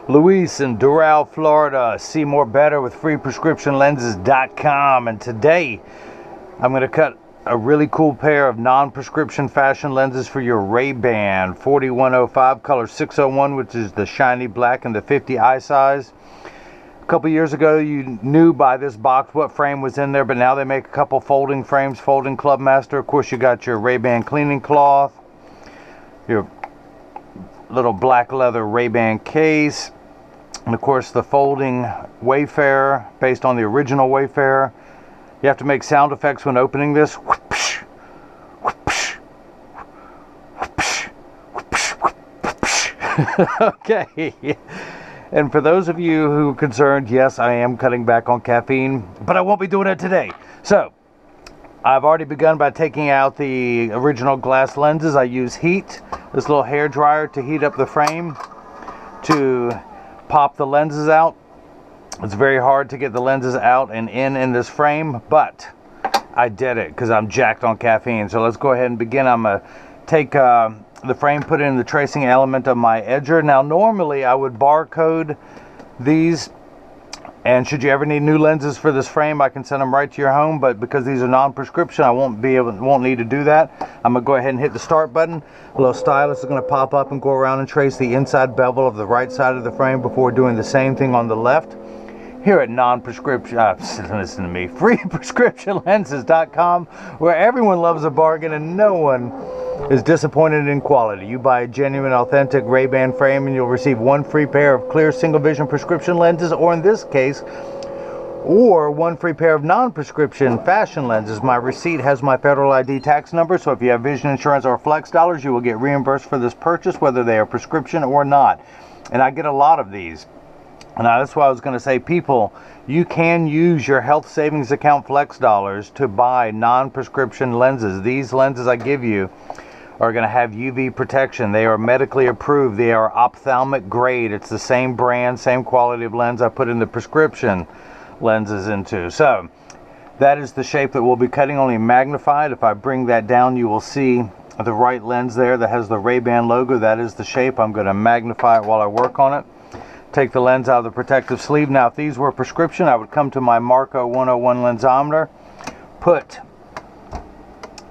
Luis in Doral, Florida. See more better with freeprescriptionlenses.com. And today I'm going to cut a really cool pair of non-prescription fashion lenses for your RayBan 4105 color 601, which is the shiny black and the 50 eye size. A couple years ago you knew by this box what frame was in there, but now they make a couple folding frames, folding Clubmaster. Of course, you got your RayBan cleaning cloth, your little black leather RayBan case, and of course the folding Wayfarer based on the original Wayfarer. You have to make sound effects when opening this. Whoopsh, whoopsh, whoopsh, whoopsh, whoopsh. Okay. And for those of you who are concerned, yes, I am cutting back on caffeine, but I won't be doing it today. So I've already begun by taking out the original glass lenses. I use heat, this little hair dryer, to heat up the frame to pop the lenses out. It's very hard to get the lenses out and in this frame, but I did it because I'm jacked on caffeine. So let's go ahead and begin. I'm going to take the frame, put it in the tracing element of my edger. Now normally I would barcode these, and should you ever need new lenses for this frame, I can send them right to your home, but because these are non-prescription, I won't need to do that. I'm going to go ahead and hit the start button. A little stylus is going to pop up and go around and trace the inside bevel of the right side of the frame before doing the same thing on the left. Here at non-prescription, listen to me, freeprescriptionlenses.com, where everyone loves a bargain and no one is disappointed in quality. You buy a genuine, authentic RayBan frame and you'll receive one free pair of clear single vision prescription lenses, or in this case, or one free pair of non-prescription fashion lenses. My receipt has my federal ID tax number, so if you have vision insurance or flex dollars, you will get reimbursed for this purchase, whether they are prescription or not. And I get a lot of these. Now that's why I was going to say, people, you can use your health savings account flex dollars to buy non-prescription lenses. These lenses I give you are going to have UV protection. They are medically approved. They are ophthalmic grade. It's the same brand, same quality of lens I put in the prescription lenses into. So that is the shape that we'll be cutting, only magnified. If I bring that down, you will see the right lens there that has the RayBan logo. That is the shape. I'm going to magnify it while I work on it. Take the lens out of the protective sleeve. Now if these were prescription, I would come to my Marco 101 lensometer, put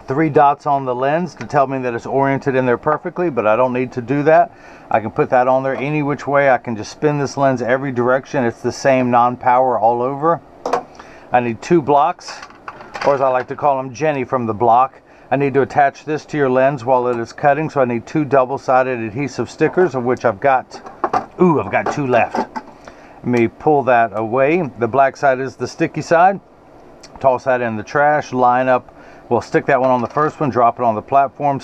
3 dots on the lens to tell me that it's oriented in there perfectly, but I don't need to do that. I can put that on there any which way. I can just spin this lens every direction. It's the same non-power all over. I need 2 blocks, or as I like to call them, Jenny from the block. I need to attach this to your lens while it is cutting, so I need 2 double-sided adhesive stickers, of which I've got 2 left. Let me pull that away. The black side is the sticky side. Toss that in the trash. Line up. We'll stick that one on the first one, drop it on the platform,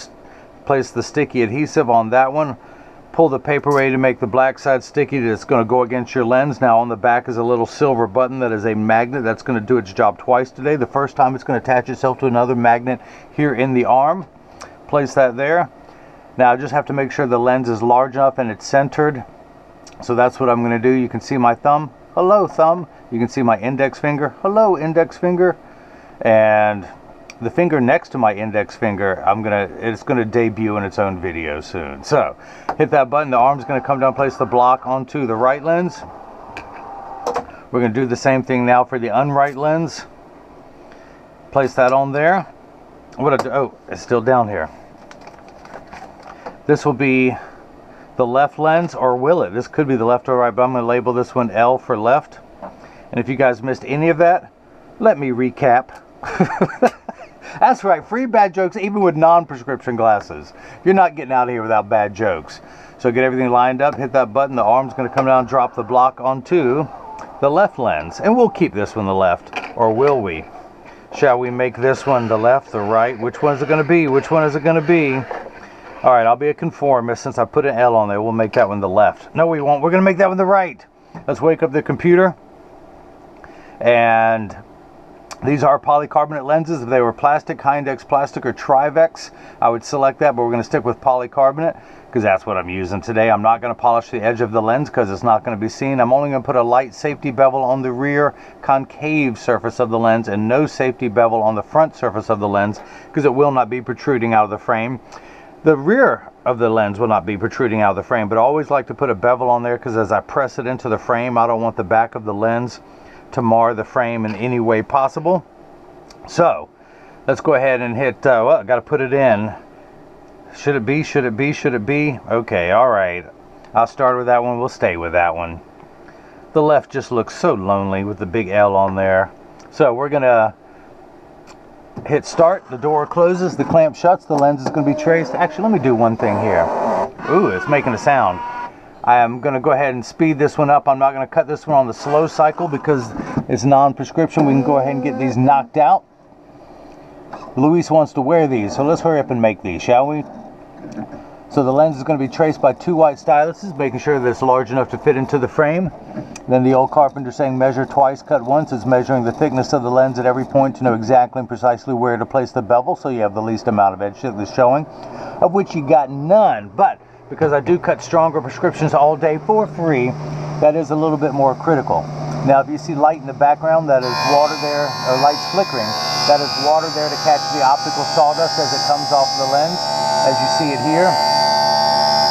place the sticky adhesive on that one, pull the paper away to make the black side sticky. That's going to go against your lens. Now on the back is a little silver button that is a magnet that's going to do its job twice today. The first time it's going to attach itself to another magnet here in the arm. Place that there. Now I just have to make sure the lens is large enough and it's centered. So that's what I'm going to do. You can see my thumb. Hello, thumb. You can see my index finger. Hello, index finger. And the finger next to my index finger, it's going to debut in its own video soon. So hit that button. The arm's going to come down, place the block onto the right lens. We're going to do the same thing now for the unright lens. Place that on there. Oh, it's still down here. This will be the left lens, or will it? This could be the left or right, but I'm going to label this one L for left. And if you guys missed any of that, let me recap. That's right, free bad jokes even with non-prescription glasses. You're not getting out of here without bad jokes. So get everything lined up, hit that button, the arm's going to come down, drop the block onto the left lens. And we'll keep this one the left, or will we? Shall we make this one the left, the right? Which one is it going to be? Which one is it going to be? All right, I'll be a conformist. Since I put an L on there, we'll make that one the left. No, we won't. We're going to make that one the right. Let's wake up the computer. And these are polycarbonate lenses. If they were plastic, Hindex plastic, or Trivex, I would select that, but we're going to stick with polycarbonate because that's what I'm using today. I'm not going to polish the edge of the lens because it's not going to be seen. I'm only going to put a light safety bevel on the rear concave surface of the lens and no safety bevel on the front surface of the lens because it will not be protruding out of the frame. The rear of the lens will not be protruding out of the frame, but I always like to put a bevel on there because as I press it into the frame, I don't want the back of the lens to mar the frame in any way possible. So let's go ahead and hit, well, I got to put it in. Should it be? Should it be? Should it be? Okay, all right. I'll start with that one. We'll stay with that one. The left just looks so lonely with the big L on there. So we're going to hit start. The door closes, the clamp shuts, the lens is going to be traced. Actually, let me do one thing here. Ooh, it's making a sound. I am going to go ahead and speed this one up. I'm not going to cut this one on the slow cycle because it's non-prescription. We can go ahead and get these knocked out. Luis wants to wear these, so let's hurry up and make these, shall we? So the lens is going to be traced by 2 white styluses, making sure that it's large enough to fit into the frame. Then the old carpenter saying measure twice, cut once is measuring the thickness of the lens at every point to know exactly and precisely where to place the bevel, so you have the least amount of edge thickness showing, of which you got none. But because I do cut stronger prescriptions all day for free, that is a little bit more critical. Now if you see light in the background, that is water there, or light's flickering, that is water there to catch the optical sawdust as it comes off the lens, as you see it here.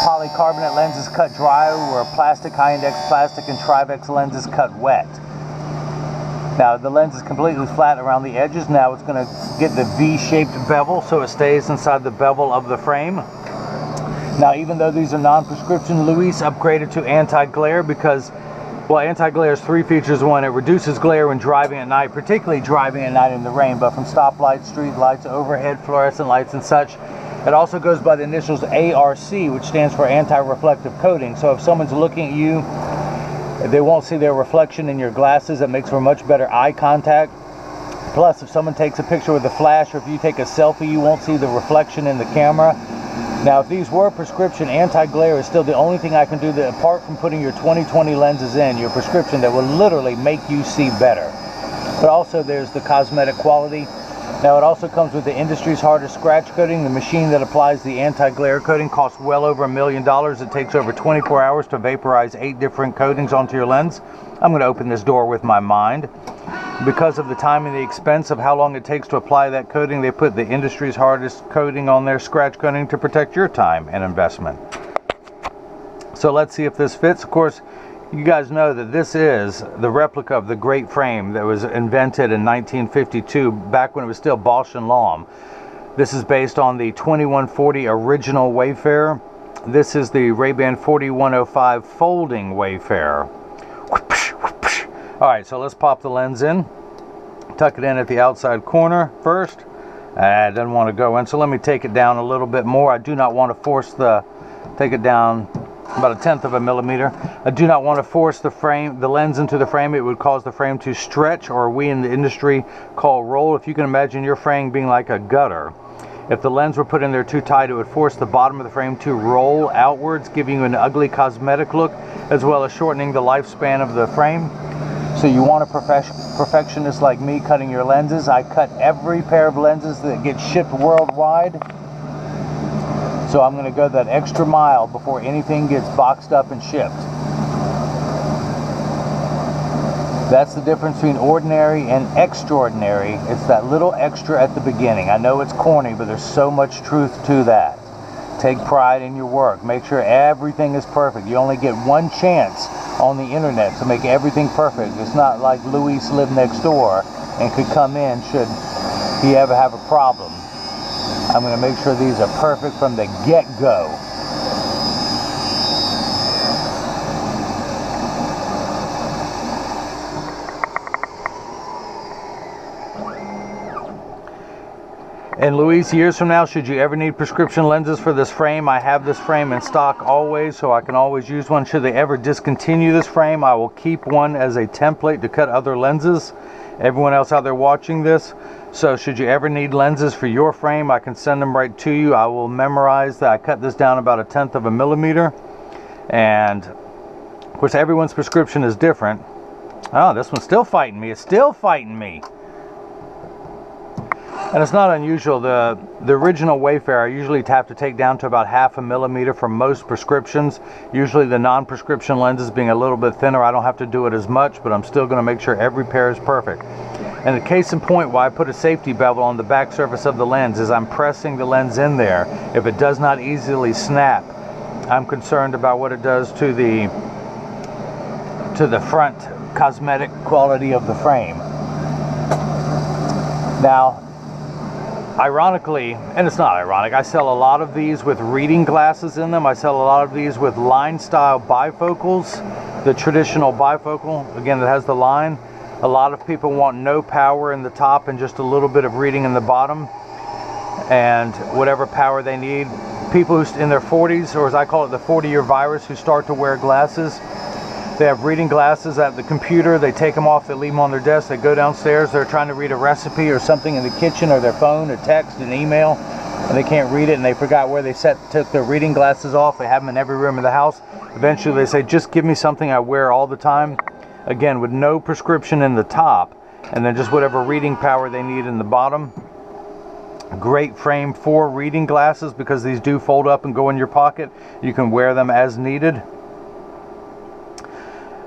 Polycarbonate lenses cut dry, where plastic, high-index plastic, and Trivex lenses cut wet. Now the lens is completely flat around the edges. Now it's going to get the V-shaped bevel so it stays inside the bevel of the frame. Now even though these are non-prescription, Luis upgraded to anti-glare because, well, anti-glare has 3 features. One, it reduces glare when driving at night, particularly driving at night in the rain, but from stoplights, street lights, overhead fluorescent lights and such. It also goes by the initials ARC, which stands for anti-reflective coating. So if someone's looking at you, they won't see their reflection in your glasses. It makes for much better eye contact. Plus, if someone takes a picture with a flash, or if you take a selfie, you won't see the reflection in the camera. Now, if these were prescription, anti-glare is still the only thing I can do that, apart from putting your 20/20 lenses in, your prescription, that will literally make you see better. But also there's the cosmetic quality. Now it also comes with the industry's hardest scratch coating. The machine that applies the anti-glare coating costs well over $1 million. It takes over 24 hours to vaporize 8 different coatings onto your lens. I'm going to open this door with my mind. Because of the time and the expense of how long it takes to apply that coating, they put the industry's hardest coating on their scratch coating to protect your time and investment. So let's see if this fits. Of course, you guys know that this is the replica of the great frame that was invented in 1952, back when it was still Bosch and Lomb. This is based on the 2140 original Wayfarer. This is the RayBan 4105 folding Wayfarer. Alright, so let's pop the lens in. Tuck it in at the outside corner first. It doesn't want to go in, so let me take it down a little bit more. I do not want to force take it down about 1/10 of a millimeter. I do not want to force the lens into the frame. It would cause the frame to stretch, or we in the industry call roll. If you can imagine your frame being like a gutter, if the lens were put in there too tight, it would force the bottom of the frame to roll outwards, giving you an ugly cosmetic look, as well as shortening the lifespan of the frame. So you want a perfectionist like me cutting your lenses. I cut every pair of lenses that get shipped worldwide. So I'm going to go that extra mile before anything gets boxed up and shipped. That's the difference between ordinary and extraordinary. It's that little extra at the beginning. I know it's corny, but there's so much truth to that. Take pride in your work. Make sure everything is perfect. You only get one chance on the internet to make everything perfect. It's not like Luis lived next door and could come in should he ever have a problem. I'm going to make sure these are perfect from the get-go. And Luis, years from now, should you ever need prescription lenses for this frame, I have this frame in stock always, so I can always use one. Should they ever discontinue this frame, I will keep one as a template to cut other lenses. Everyone else out there watching this, so should you ever need lenses for your frame, I can send them right to you. I will memorize that I cut this down about 1/10 of a millimeter. And of course, everyone's prescription is different. Oh, this one's still fighting me. It's still fighting me. And it's not unusual. The original Wayfarer, I usually have to take down to about 1/2 millimeter for most prescriptions. Usually the non-prescription lenses being a little bit thinner, I don't have to do it as much, but I'm still going to make sure every pair is perfect. And the case in point why I put a safety bevel on the back surface of the lens is I'm pressing the lens in there. If it does not easily snap, I'm concerned about what it does to the front cosmetic quality of the frame. Now, ironically, and it's not ironic, I sell a lot of these with reading glasses in them. I sell a lot of these with line style bifocals, the traditional bifocal, again, that has the line. A lot of people want no power in the top and just a little bit of reading in the bottom, and whatever power they need. People who in their 40s, or as I call it, the 40-year virus, who start to wear glasses, they have reading glasses at the computer, they take them off, they leave them on their desk, they go downstairs, they're trying to read a recipe or something in the kitchen, or their phone, a text, an email, and they can't read it, and they forgot where they took their reading glasses off. They have them in every room of the house. Eventually they say, just give me something I wear all the time, again with no prescription in the top, and then just whatever reading power they need in the bottom. Great frame for reading glasses because these do fold up and go in your pocket. You can wear them as needed.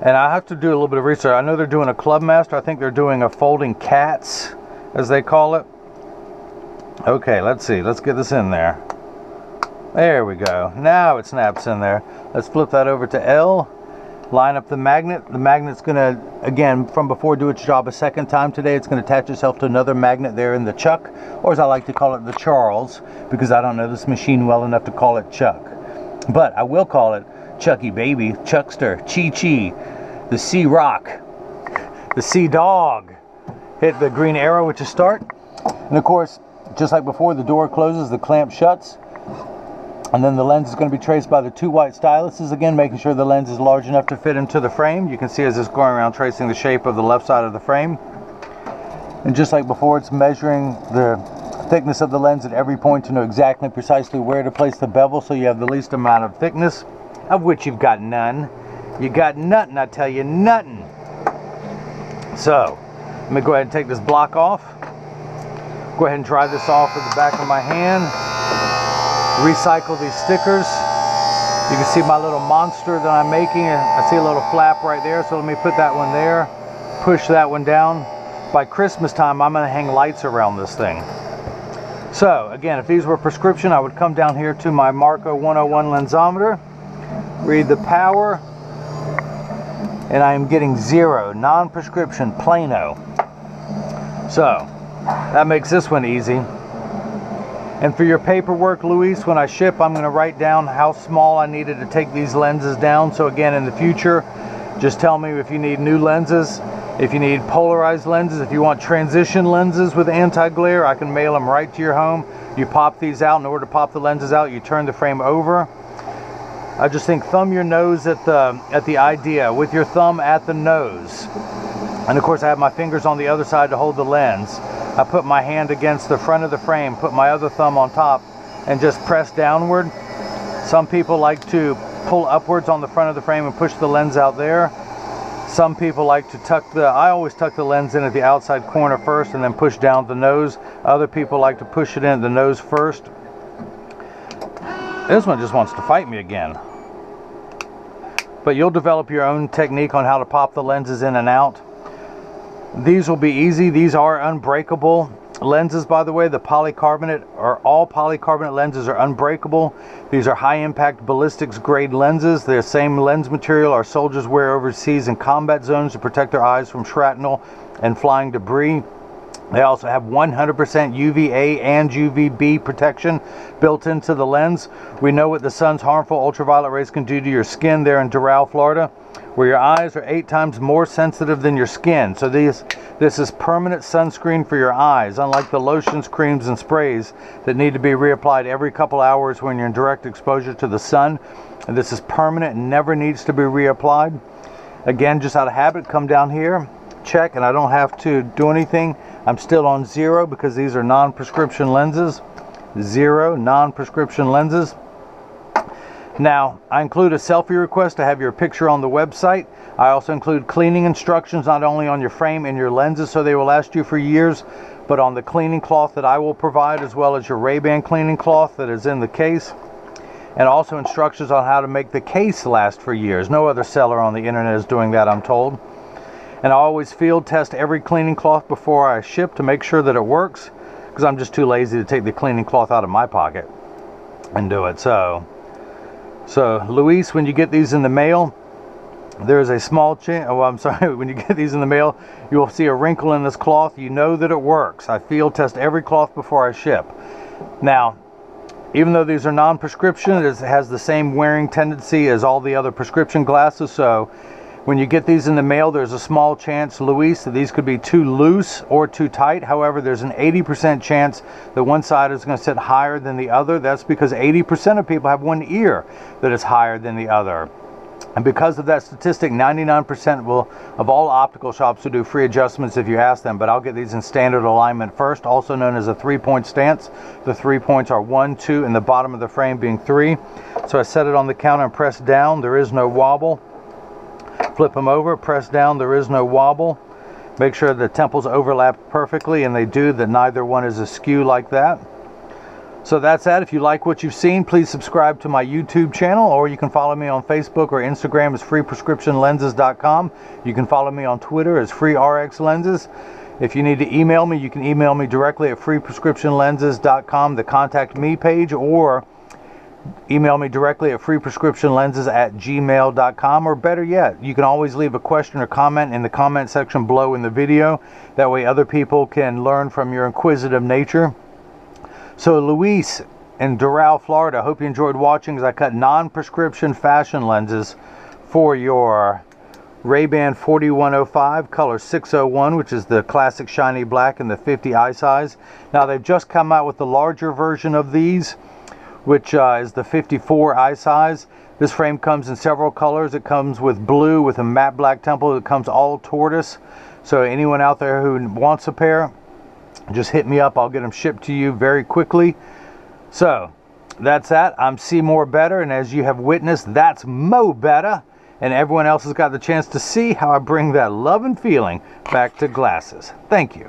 And I have to do a little bit of research. I know they're doing a Clubmaster. I think they're doing a folding cats, as they call it. Okay, let's see. Let's get this in there. There we go. Now it snaps in there. Let's flip that over to L. Line up the magnet. The magnet's going to, again, from before, do its job a second time today. It's going to attach itself to another magnet there in the Chuck, or as I like to call it, the Charles, because I don't know this machine well enough to call it Chuck. But I will call it Chucky Baby, Chuckster, Chi-Chi, the Sea Rock, the Sea Dog. Hit the green arrow, which is start. And of course, just like before, the door closes, the clamp shuts. And then the lens is going to be traced by the two white styluses, again, making sure the lens is large enough to fit into the frame. You can see as it's going around tracing the shape of the left side of the frame. And just like before, it's measuring the thickness of the lens at every point to know exactly, precisely where to place the bevel so you have the least amount of thickness, of which you've got none. You got nothing, I tell you, nothing. So, let me go ahead and take this block off. Go ahead and dry this off with the back of my hand. Recycle these stickers. You can see my little monster that I'm making. I see a little flap right there, so let me put that one there. Push that one down. By Christmas time, I'm going to hang lights around this thing. So, again, if these were prescription, I would come down here to my Marco 101 lensometer, read the power, and I am getting 0, non-prescription, plano. So, that makes this one easy. And for your paperwork, Luis, when I ship, I'm going to write down how small I needed to take these lenses down. So again, in the future, just tell me if you need new lenses, if you need polarized lenses, if you want transition lenses with anti-glare, I can mail them right to your home. You pop these out. In order to pop the lenses out, you turn the frame over. I just think thumb your nose at the idea, with your thumb at the nose. And of course, I have my fingers on the other side to hold the lens. I put my hand against the front of the frame, put my other thumb on top, and just press downward. Some people like to pull upwards on the front of the frame and push the lens out there. Some people like to I always tuck the lens in at the outside corner first and then push down the nose. Other people like to push it in at the nose first. This one just wants to fight me again. But you'll develop your own technique on how to pop the lenses in and out. These will be easy. These are unbreakable lenses, by the way. The polycarbonate, or all polycarbonate lenses, are unbreakable. These are high impact ballistics grade lenses. They're the same lens material our soldiers wear overseas in combat zones to protect their eyes from shrapnel and flying debris. They also have 100% UVA and UVB protection built into the lens. We know what the sun's harmful ultraviolet rays can do to your skin there in Doral, Florida, where your eyes are 8 times more sensitive than your skin. So this is permanent sunscreen for your eyes, unlike the lotions, creams, and sprays that need to be reapplied every couple hours when you're in direct exposure to the sun. And this is permanent and never needs to be reapplied. Again, just out of habit, come down here, check, and I don't have to do anything. I'm still on 0 because these are non-prescription lenses. 0 non-prescription lenses. Now, I include a selfie request to have your picture on the website. I also include cleaning instructions, not only on your frame and your lenses, so they will last you for years, but on the cleaning cloth that I will provide, as well as your RayBan cleaning cloth that is in the case. And also instructions on how to make the case last for years. No other seller on the internet is doing that, I'm told. And I always field test every cleaning cloth before I ship to make sure that it works, because I'm just too lazy to take the cleaning cloth out of my pocket and do it. So Luis, when you get these in the mail, there is a small chance, oh, I'm sorry, when you get these in the mail, you will see a wrinkle in this cloth. You know that it works. I field test every cloth before I ship. Now, even though these are non-prescription, it has the same wearing tendency as all the other prescription glasses. So when you get these in the mail, there's a small chance, Luis, that these could be too loose or too tight. However, there's an 80% chance that one side is going to sit higher than the other. That's because 80% of people have one ear that is higher than the other. And because of that statistic, 99% of all optical shops will do free adjustments if you ask them. But I'll get these in standard alignment first, also known as a 3-point stance. The 3 points are 1, 2, and the bottom of the frame being 3. So I set it on the counter and press down. There is no wobble. Flip them over, press down. There is no wobble. Make sure the temples overlap perfectly, and they do, that neither one is askew like that. So that's that. If you like what you've seen, please subscribe to my YouTube channel, or you can follow me on Facebook or Instagram as freeprescriptionlenses.com. You can follow me on Twitter as freerxlenses. If you need to email me, you can email me directly at freeprescriptionlenses.com, the contact me page, or email me directly at freeprescriptionlenses@gmail.com, or better yet, you can always leave a question or comment in the comment section below in the video. That way other people can learn from your inquisitive nature. So Luis in Doral, Florida, I hope you enjoyed watching as I cut non-prescription fashion lenses for your RayBan 4105 color 601, which is the classic shiny black in the 50 eye size. Now they've just come out with the larger version of these, which is the 54 eye size. This frame comes in several colors. It comes with blue with a matte black temple. It comes all tortoise. So anyone out there who wants a pair, just hit me up. I'll get them shipped to you very quickly. So that's that. I'm Seymour Better, and as you have witnessed, that's Mo Better, and everyone else has got the chance to see how I bring that love and feeling back to glasses. Thank you.